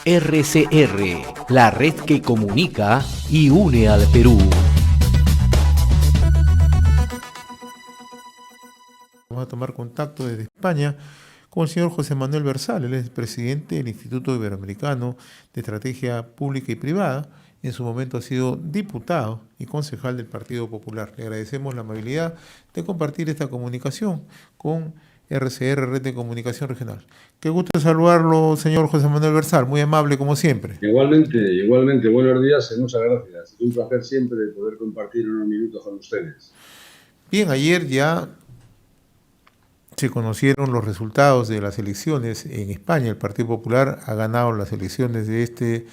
RCR, la red que comunica y une al Perú. Vamos a tomar contacto desde España con el señor José Manuel Bersal. Él es presidente del Instituto Iberoamericano de Estrategia Pública y Privada. En su momento ha sido diputado y concejal del Partido Popular. Le agradecemos la amabilidad de compartir esta comunicación con RCR, Red de Comunicación Regional. Qué gusto saludarlo, señor José Manuel Bersal. Muy amable, como siempre. Igualmente, buenos días y muchas gracias. Es un placer siempre poder compartir unos minutos con ustedes. Bien, ayer ya se conocieron los resultados de las elecciones en España. El Partido Popular ha ganado las elecciones de este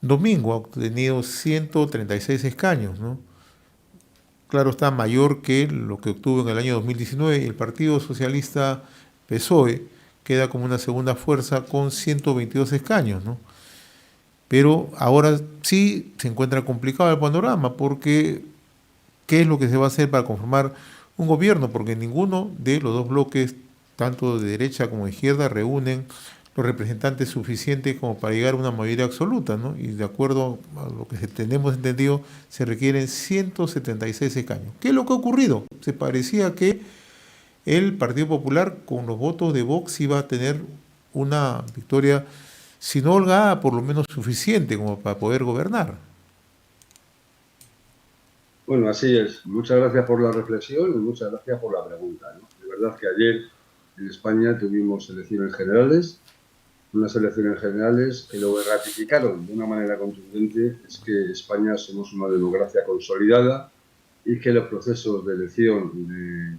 domingo, ha obtenido 136 escaños, ¿no? Claro, está mayor que lo que obtuvo en el año 2019. Y el Partido Socialista PSOE queda como una segunda fuerza con 122 escaños, ¿no? Pero ahora sí se encuentra complicado el panorama, porque ¿qué es lo que se va a hacer para conformar un gobierno? Porque ninguno de los dos bloques, tanto de derecha como de izquierda, reúnen los representantes suficientes como para llegar a una mayoría absoluta, ¿no? Y de acuerdo a lo que tenemos entendido, se requieren 176 escaños. ¿Qué es lo que ha ocurrido? Se parecía que el Partido Popular, con los votos de Vox, iba a tener una victoria, si no holgada, por lo menos suficiente como para poder gobernar. Bueno, así es. Muchas gracias por la reflexión y muchas gracias por la pregunta, ¿no? De verdad que ayer en España tuvimos elecciones generales, unas elecciones generales que lo que ratificaron de una manera contundente es que España somos una democracia consolidada y que los procesos de elección de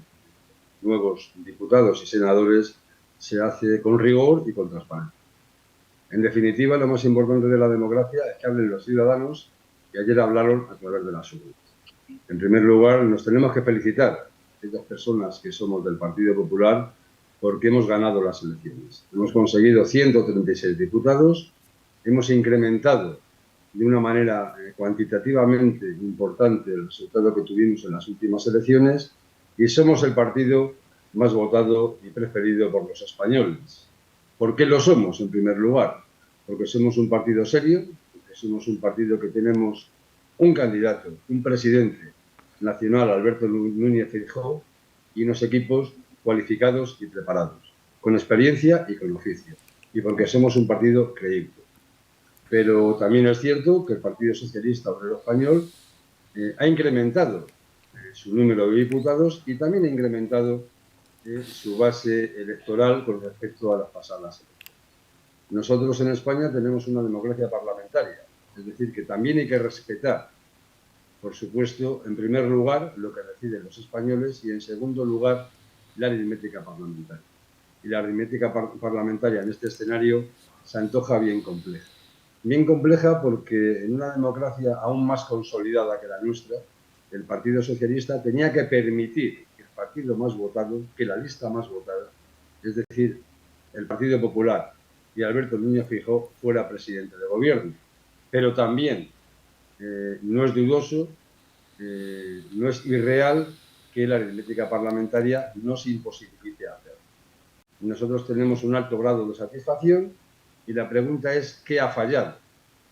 nuevos diputados y senadores se hace con rigor y con transparencia. En definitiva, lo más importante de la democracia es que hablen los ciudadanos, y ayer hablaron a través de las urnas. En primer lugar, nos tenemos que felicitar a aquellas personas que somos del Partido Popular porque hemos ganado las elecciones. Hemos conseguido 136 diputados, hemos incrementado de una manera cuantitativamente importante el resultado que tuvimos en las últimas elecciones y somos el partido más votado y preferido por los españoles. ¿Por qué lo somos, en primer lugar? Porque somos un partido serio, porque somos un partido que tenemos un candidato, un presidente nacional, Alberto Núñez Feijóo, y unos equipos cualificados y preparados, con experiencia y con oficio, y porque somos un partido creíble. Pero también es cierto que el Partido Socialista Obrero Español ha incrementado su número de diputados y también ha incrementado su base electoral con respecto a las pasadas elecciones. Nosotros en España tenemos una democracia parlamentaria, es decir, que también hay que respetar, por supuesto, en primer lugar, lo que deciden los españoles y, en segundo lugar, la aritmética parlamentaria. Y la aritmética parlamentaria en este escenario se antoja bien compleja. Bien compleja porque en una democracia aún más consolidada que la nuestra, el Partido Socialista tenía que permitir que el partido más votado, que la lista más votada, es decir, el Partido Popular y Alberto Núñez Feijóo, fuera presidente de gobierno. Pero también no es dudoso, no es irreal que la aritmética parlamentaria nos imposibilite hacerlo. Nosotros tenemos un alto grado de satisfacción y la pregunta es, ¿qué ha fallado?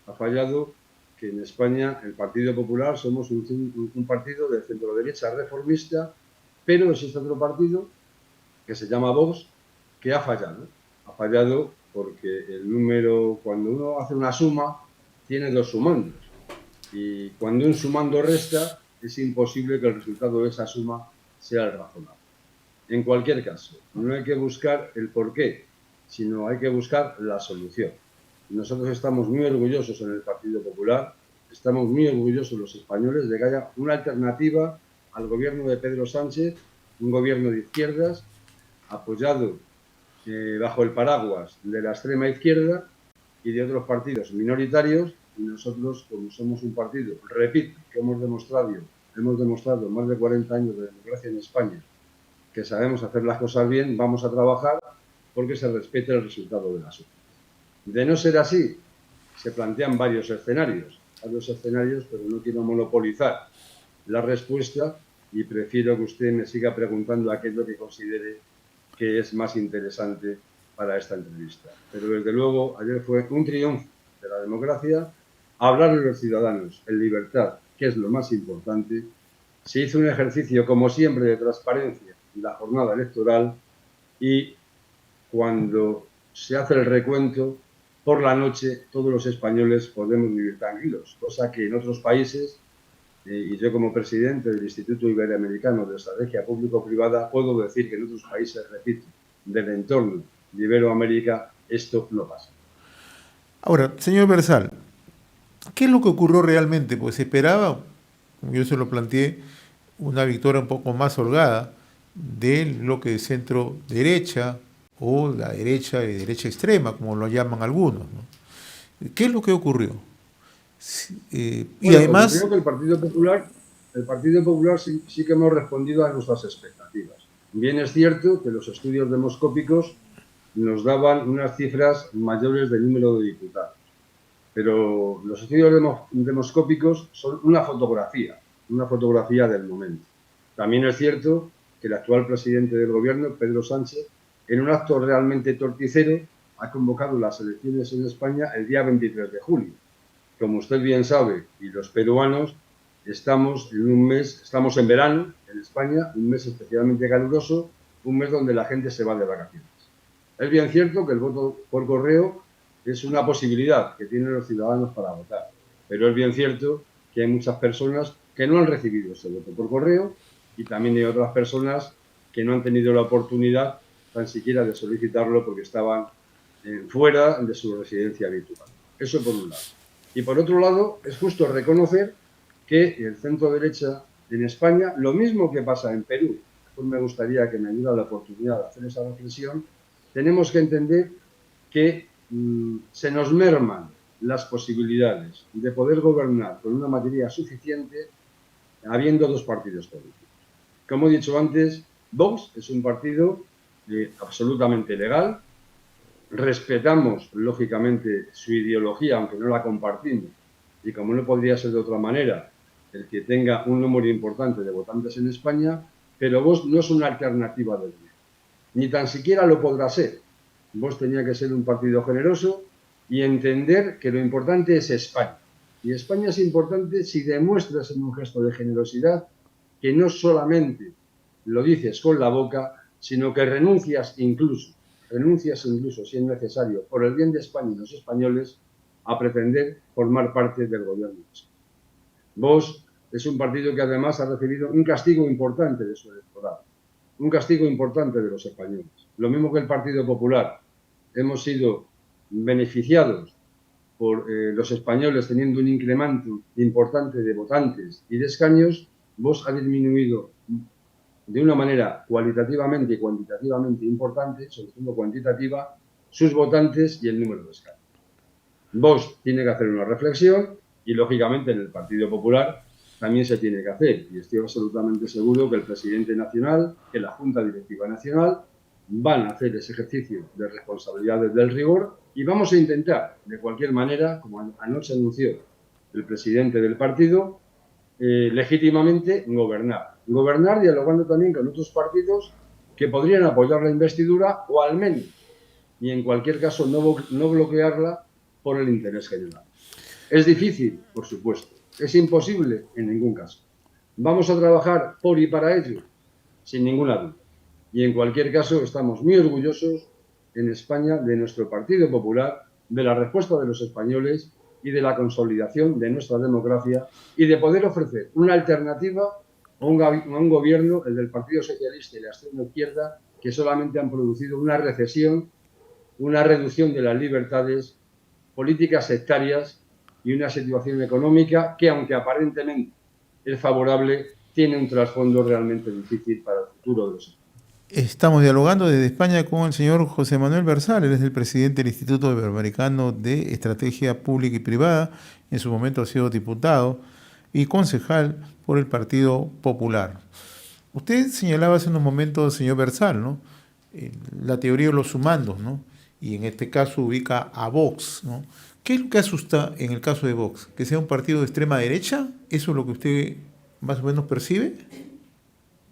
Ha fallado que en España el Partido Popular somos un partido de centro-derecha reformista, pero existe otro partido que se llama Vox, que ha fallado. Ha fallado porque el número, cuando uno hace una suma, tiene dos sumandos. Y cuando un sumando resta, es imposible que el resultado de esa suma sea el razonable. En cualquier caso, no hay que buscar el porqué, sino hay que buscar la solución. Nosotros estamos muy orgullosos en el Partido Popular, estamos muy orgullosos los españoles de que haya una alternativa al gobierno de Pedro Sánchez, un gobierno de izquierdas, apoyado bajo el paraguas de la extrema izquierda y de otros partidos minoritarios, y nosotros, como somos un partido, repito, que hemos demostrado más de 40 años de democracia en España, que sabemos hacer las cosas bien, vamos a trabajar porque se respete el resultado de las urnas. De no ser así, se plantean varios escenarios, pero no quiero monopolizar la respuesta y prefiero que usted me siga preguntando aquello que considere que es más interesante para esta entrevista. Pero desde luego ayer fue un triunfo de la democracia hablar de los ciudadanos en libertad, que es lo más importante. Se hizo un ejercicio, como siempre, de transparencia en la jornada electoral y cuando se hace el recuento, por la noche todos los españoles podemos vivir tranquilos, cosa que en otros países, y yo como presidente del Instituto Iberoamericano de Estrategia Público-Privada, puedo decir que en otros países, repito, del entorno de Iberoamérica, esto no pasa. Ahora, señor Bersal, ¿qué es lo que ocurrió realmente? Pues se esperaba, como yo se lo planteé, una victoria un poco más holgada del bloque de centro derecha o la derecha y derecha extrema, como lo llaman algunos, ¿no? ¿Qué es lo que ocurrió? Y además... Creo que el Partido Popular sí que hemos respondido a nuestras expectativas. Bien es cierto que los estudios demoscópicos nos daban unas cifras mayores de número de diputados, pero los estudios demoscópicos son una fotografía del momento. También es cierto que el actual presidente del gobierno, Pedro Sánchez, en un acto realmente torticero, ha convocado las elecciones en España el día 23 de julio. Como usted bien sabe, y los peruanos, estamos en verano en España, un mes especialmente caluroso, un mes donde la gente se va de vacaciones. Es bien cierto que el voto por correo es una posibilidad que tienen los ciudadanos para votar, pero es bien cierto que hay muchas personas que no han recibido ese voto por correo y también hay otras personas que no han tenido la oportunidad tan siquiera de solicitarlo porque estaban fuera de su residencia habitual. Eso por un lado. Y por otro lado, es justo reconocer que el centro derecha en España, lo mismo que pasa en Perú, pues me gustaría que me diera la oportunidad de hacer esa reflexión, tenemos que entender que se nos merman las posibilidades de poder gobernar con una mayoría suficiente habiendo dos partidos políticos. Como he dicho antes, Vox es un partido absolutamente legal. Respetamos, lógicamente, su ideología, aunque no la compartimos, y como no podría ser de otra manera, el que tenga un número importante de votantes en España, pero Vox no es una alternativa del bien, ni tan siquiera lo podrá ser. Vox tenía que ser un partido generoso y entender que lo importante es España. Y España es importante si demuestras en un gesto de generosidad que no solamente lo dices con la boca, sino que renuncias incluso si es necesario, por el bien de España y los españoles, a pretender formar parte del gobierno de España. Vox es un partido que además ha recibido un castigo importante de su electorado, un castigo importante de los españoles. Lo mismo que el Partido Popular. Hemos sido beneficiados por los españoles teniendo un incremento importante de votantes y de escaños. Vox ha disminuido de una manera cualitativamente y cuantitativamente importante, sobre todo cuantitativa, sus votantes y el número de escaños. Vox tiene que hacer una reflexión y, lógicamente, en el Partido Popular también se tiene que hacer. Y estoy absolutamente seguro que el presidente nacional, que la Junta Directiva Nacional, van a hacer ese ejercicio de responsabilidades del rigor y vamos a intentar, de cualquier manera, como anoche anunció el presidente del partido, legítimamente gobernar dialogando también con otros partidos que podrían apoyar la investidura o al menos, y en cualquier caso no bloquearla por el interés general. Es difícil, por supuesto, es imposible en ningún caso. Vamos a trabajar por y para ello, sin ninguna duda. Y en cualquier caso estamos muy orgullosos en España de nuestro Partido Popular, de la respuesta de los españoles y de la consolidación de nuestra democracia y de poder ofrecer una alternativa a un gobierno, el del Partido Socialista y la extrema izquierda, que solamente han producido una recesión, una reducción de las libertades, políticas sectarias y una situación económica que, aunque aparentemente es favorable, tiene un trasfondo realmente difícil para el futuro de los españoles. Estamos dialogando desde España con el señor José Manuel Bersal, él es el presidente del Instituto Iberoamericano de Estrategia Pública y Privada, en su momento ha sido diputado y concejal por el Partido Popular. Usted señalaba hace unos momentos, señor Bersal, ¿no?, la teoría de los sumandos, ¿no?, y en este caso ubica a Vox, ¿no? ¿Qué es lo que asusta en el caso de Vox? ¿Que sea un partido de extrema derecha? ¿Eso es lo que usted más o menos percibe?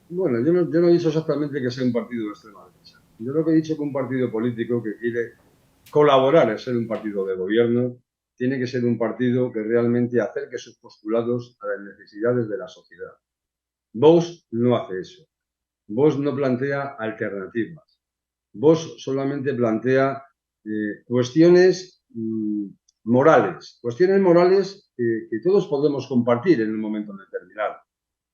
Bueno, yo no he dicho exactamente que sea un partido de extrema derecha. Yo lo que he dicho que un partido político que quiere colaborar en ser un partido de gobierno tiene que ser un partido que realmente acerque sus postulados a las necesidades de la sociedad. Vox no hace eso. Vox no plantea alternativas. Vox solamente plantea cuestiones morales que todos podemos compartir en un momento determinado.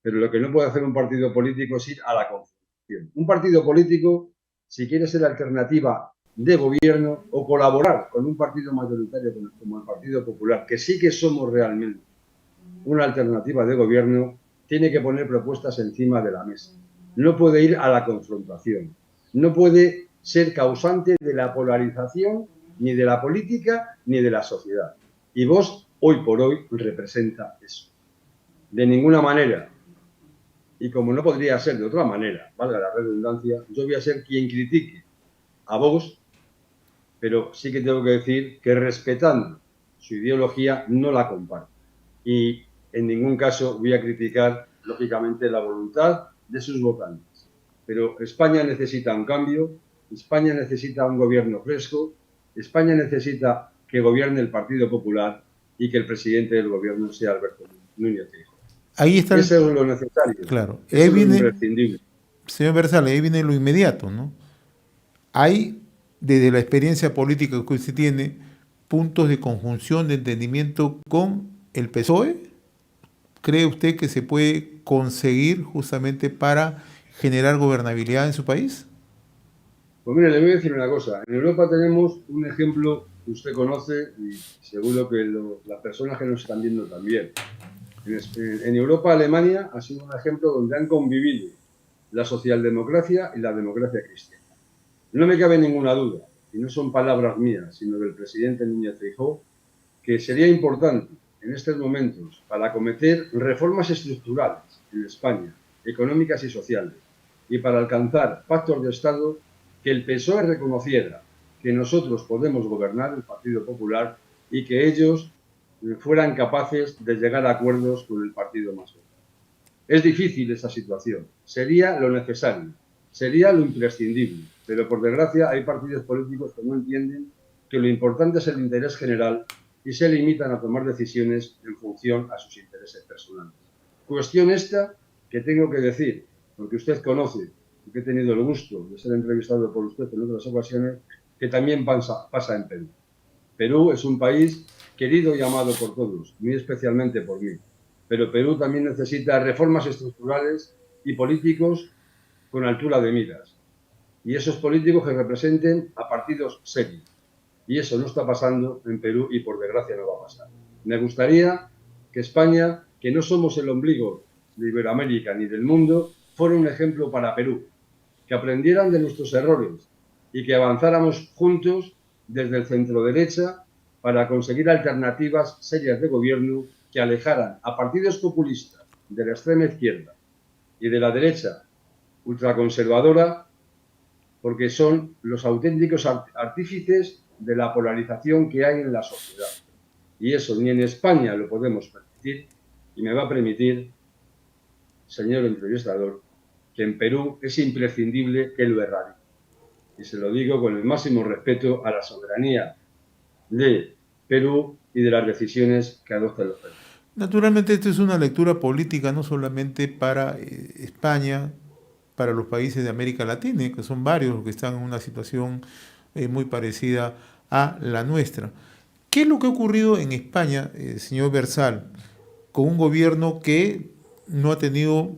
Pero lo que no puede hacer un partido político es ir a la confrontación. Un partido político, si quiere ser alternativa de gobierno o colaborar con un partido mayoritario como el Partido Popular, que sí que somos realmente una alternativa de gobierno, tiene que poner propuestas encima de la mesa. No puede ir a la confrontación. No puede ser causante de la polarización ni de la política ni de la sociedad. Y Vox, hoy por hoy, representa eso. De ninguna manera. Y como no podría ser de otra manera, valga la redundancia, yo voy a ser quien critique a Vox, pero sí que tengo que decir que respetando su ideología no la comparto. Y en ningún caso voy a criticar, lógicamente, la voluntad de sus votantes. Pero España necesita un cambio, España necesita un gobierno fresco, España necesita que gobierne el Partido Popular y que el presidente del gobierno sea Alberto Núñez Feijóo. Ahí está Eso es lo necesario. claro. Eso Ahí es lo viene, imprescindible. señor Bersal, ahí viene lo inmediato, ¿no? Hay, desde la experiencia política que usted tiene, puntos de conjunción, de entendimiento con el PSOE. ¿Cree usted que se puede conseguir justamente para generar gobernabilidad en su país? Pues mire, le voy a decir una cosa. En Europa tenemos un ejemplo que usted conoce y seguro que las personas que nos están viendo también. En Europa, Alemania ha sido un ejemplo donde han convivido la socialdemocracia y la democracia cristiana. No me cabe ninguna duda, y no son palabras mías, sino del presidente Núñez Feijóo, que sería importante en estos momentos para acometer reformas estructurales en España, económicas y sociales, y para alcanzar pactos de Estado, que el PSOE reconociera que nosotros podemos gobernar, el Partido Popular, y que ellos fueran capaces de llegar a acuerdos con el partido más grande. Es difícil esa situación, sería lo necesario, sería lo imprescindible, pero por desgracia hay partidos políticos que no entienden que lo importante es el interés general y se limitan a tomar decisiones en función a sus intereses personales. Cuestión esta que tengo que decir, porque usted conoce, que he tenido el gusto de ser entrevistado por usted en otras ocasiones, que también pasa en Perú. Perú es un país querido y amado por todos, muy especialmente por mí. Pero Perú también necesita reformas estructurales y políticos con altura de miras. Y esos políticos que representen a partidos serios. Y eso no está pasando en Perú y por desgracia no va a pasar. Me gustaría que España, que no somos el ombligo de Iberoamérica ni del mundo, fuera un ejemplo para Perú. Que aprendieran de nuestros errores y que avanzáramos juntos desde el centro derecha para conseguir alternativas serias de gobierno que alejaran a partidos populistas de la extrema izquierda y de la derecha ultraconservadora, porque son los auténticos artífices de la polarización que hay en la sociedad. Y eso ni en España lo podemos permitir, y me va a permitir, señor entrevistador, que en Perú es imprescindible que lo erradique. Y se lo digo con el máximo respeto a la soberanía de Perú y de las decisiones que adoptan los peruanos. Naturalmente, esto es una lectura política no solamente para España, para los países de América Latina, que son varios los que están en una situación muy parecida a la nuestra. ¿Qué es lo que ha ocurrido en España, señor Bersal, con un gobierno que no ha tenido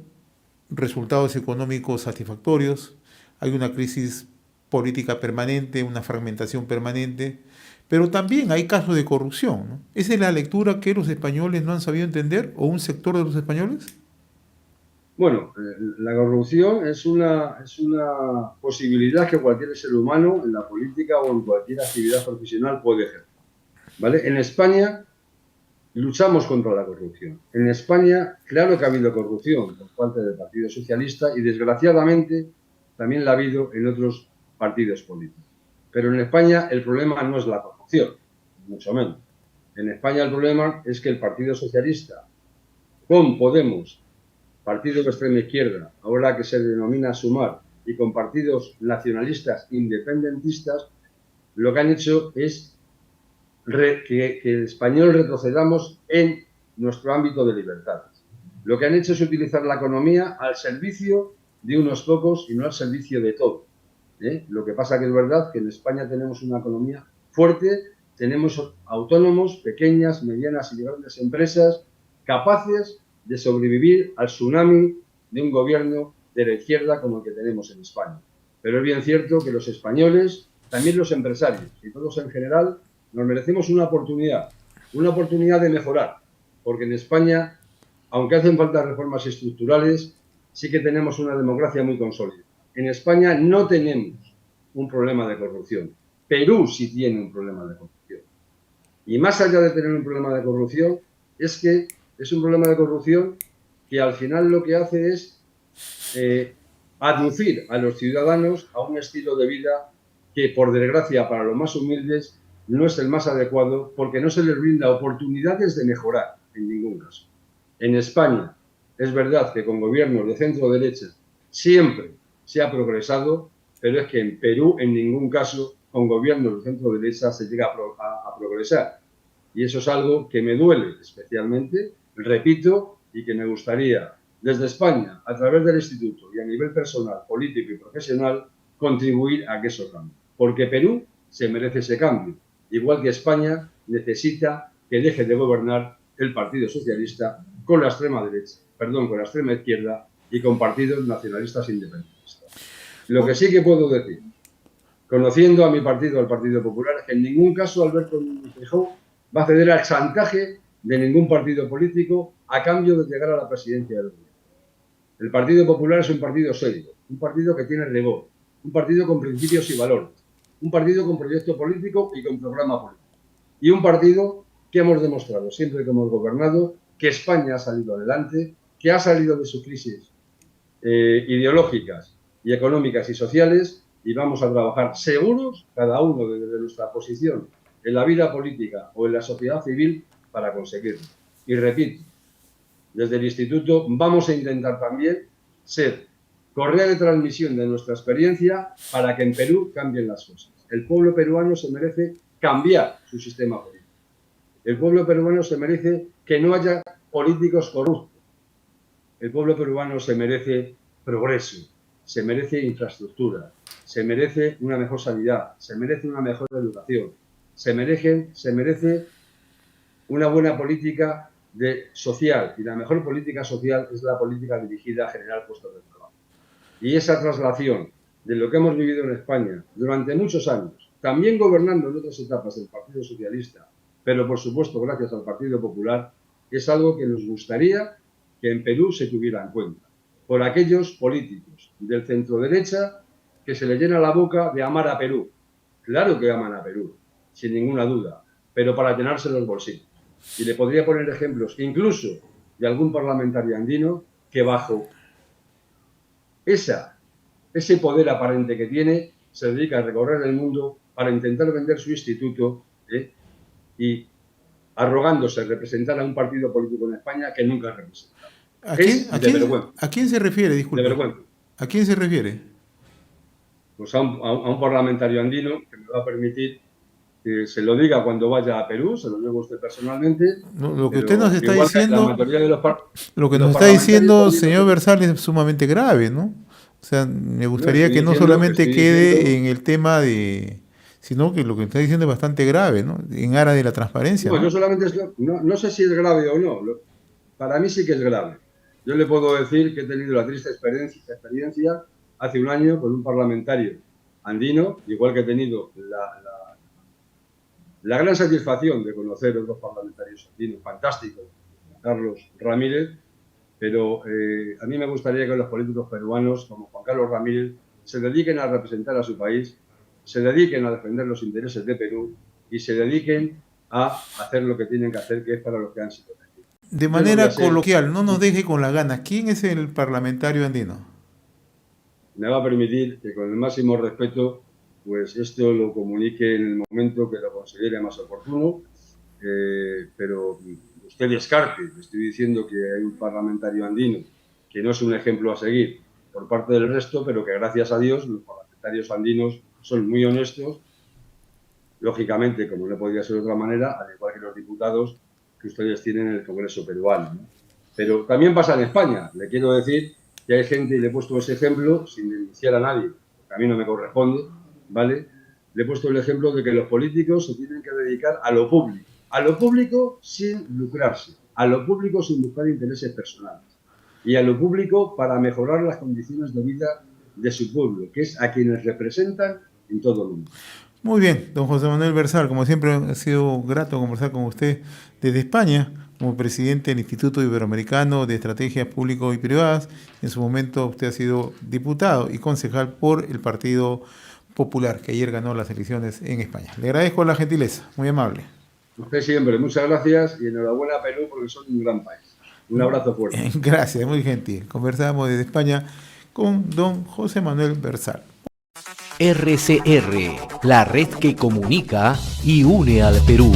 resultados económicos satisfactorios? Hay una crisis política permanente, una fragmentación permanente, pero también hay casos de corrupción, ¿no? ¿Esa es la lectura que los españoles no han sabido entender o un sector de los españoles? Bueno, la corrupción es una posibilidad que cualquier ser humano en la política o en cualquier actividad profesional puede ejercer, ¿vale? En España luchamos contra la corrupción. En España, claro que ha habido corrupción por parte del Partido Socialista y desgraciadamente también la ha habido en otros partidos políticos. Pero en España el problema no es la corrupción, mucho menos. En España el problema es que el Partido Socialista, con Podemos, partido de extrema izquierda, ahora que se denomina Sumar, y con partidos nacionalistas independentistas, lo que han hecho es que el español retrocedamos en nuestro ámbito de libertades. Lo que han hecho es utilizar la economía al servicio de unos pocos y no al servicio de todos. Lo que pasa que es verdad que en España tenemos una economía fuerte, tenemos autónomos, pequeñas, medianas y grandes empresas capaces de sobrevivir al tsunami de un gobierno de la izquierda como el que tenemos en España. Pero es bien cierto que los españoles, también los empresarios y todos en general, nos merecemos una oportunidad de mejorar, porque en España, aunque hacen falta reformas estructurales, sí que tenemos una democracia muy consolidada. En España no tenemos un problema de corrupción. Perú sí tiene un problema de corrupción. Y más allá de tener un problema de corrupción, es que es un problema de corrupción que al final lo que hace es aducir a los ciudadanos a un estilo de vida que, por desgracia, para los más humildes, no es el más adecuado porque no se les brinda oportunidades de mejorar en ningún caso. En España es verdad que con gobiernos de centro-derecha siempre se ha progresado, pero es que en Perú en ningún caso con gobiernos de centro-derecha se llega a progresar. Y eso es algo que me duele especialmente, repito, y que me gustaría desde España, a través del Instituto y a nivel personal, político y profesional, contribuir a que eso cambie. Porque Perú se merece ese cambio, igual que España necesita que deje de gobernar el Partido Socialista con la extrema derecha, con la extrema izquierda y con partidos nacionalistas independentistas. Lo que sí que puedo decir, conociendo a mi partido, al Partido Popular, es que en ningún caso Alberto Feijóo va a ceder al chantaje de ningún partido político a cambio de llegar a la presidencia del gobierno. El Partido Popular es un partido serio, un partido que tiene rigor, un partido con principios y valores, un partido con proyecto político y con programa político. Y un partido que hemos demostrado siempre que hemos gobernado que España ha salido adelante, que ha salido de sus crisis ideológicas y económicas y sociales, y vamos a trabajar seguros, cada uno desde nuestra posición en la vida política o en la sociedad civil, para conseguirlo. Y repito, desde el Instituto vamos a intentar también ser correa de transmisión de nuestra experiencia para que en Perú cambien las cosas. El pueblo peruano se merece cambiar su sistema político. El pueblo peruano se merece que no haya políticos corruptos. El pueblo peruano se merece progreso, se merece infraestructura, se merece una mejor sanidad, se merece una mejor educación, se merece una buena política social, y la mejor política social es la política dirigida a generar puestos de trabajo. Y esa traslación de lo que hemos vivido en España durante muchos años, también gobernando en otras etapas del Partido Socialista, pero por supuesto gracias al Partido Popular, es algo que nos gustaría que en Perú se tuviera en cuenta por aquellos políticos del centro-derecha que se les llena la boca de amar a Perú. Claro que aman a Perú, sin ninguna duda, pero para llenarse los bolsillos. Y le podría poner ejemplos, incluso de algún parlamentario andino, que bajo ese poder aparente que tiene, se dedica a recorrer el mundo para intentar vender su instituto y arrogándose representar a un partido político en España que nunca ha representado. ¿A quién se refiere, disculpe? De vergüenza. ¿A quién se refiere? Pues a un parlamentario andino que me va a permitir que se lo diga cuando vaya a Perú, se lo digo a usted personalmente. No, lo que usted nos está diciendo, lo que nos está diciendo, señor Bersal, es sumamente grave, ¿no? O sea, me gustaría que no solamente quede en el tema de, sino que lo que está diciendo es bastante grave, ¿no? En aras de la transparencia. No solamente no sé si es grave o no. Para mí sí que es grave. Yo le puedo decir que he tenido la triste experiencia hace un año con un parlamentario andino, igual que he tenido la gran satisfacción de conocer a los dos parlamentarios andinos fantásticos, Carlos Ramírez, pero a mí me gustaría que los políticos peruanos, como Juan Carlos Ramírez, se dediquen a representar a su país, se dediquen a defender los intereses de Perú y se dediquen a hacer lo que tienen que hacer, que es para los que han sido elegidos. De manera coloquial, no nos deje con la gana. ¿Quién es el parlamentario andino? Me va a permitir que con el máximo respeto, pues esto lo comunique en el momento que lo considere más oportuno, pero usted descarte. Estoy diciendo que hay un parlamentario andino que no es un ejemplo a seguir, por parte del resto, pero que gracias a Dios los parlamentarios andinos son muy honestos, lógicamente, como no podía ser de otra manera, al igual que los diputados que ustedes tienen en el Congreso peruano, ¿no? Pero también pasa en España. Le quiero decir que hay gente, y le he puesto ese ejemplo sin denunciar a nadie, porque a mí no me corresponde, ¿vale? Le he puesto el ejemplo de que los políticos se tienen que dedicar a lo público sin lucrarse, a lo público sin buscar intereses personales y a lo público para mejorar las condiciones de vida de su pueblo, que es a quienes representan en todo el mundo. Muy bien, don José Manuel Bersal, como siempre ha sido grato conversar con usted desde España, como presidente del Instituto Iberoamericano de Estrategias Públicas y Privadas. En su momento usted ha sido diputado y concejal por el Partido Popular, que ayer ganó las elecciones en España. Le agradezco la gentileza, muy amable. Usted siempre, muchas gracias y enhorabuena a Perú porque son un gran país. Un abrazo fuerte. Gracias, muy gentil. Conversamos desde España con don José Manuel Bersal. RCR, la red que comunica y une al Perú.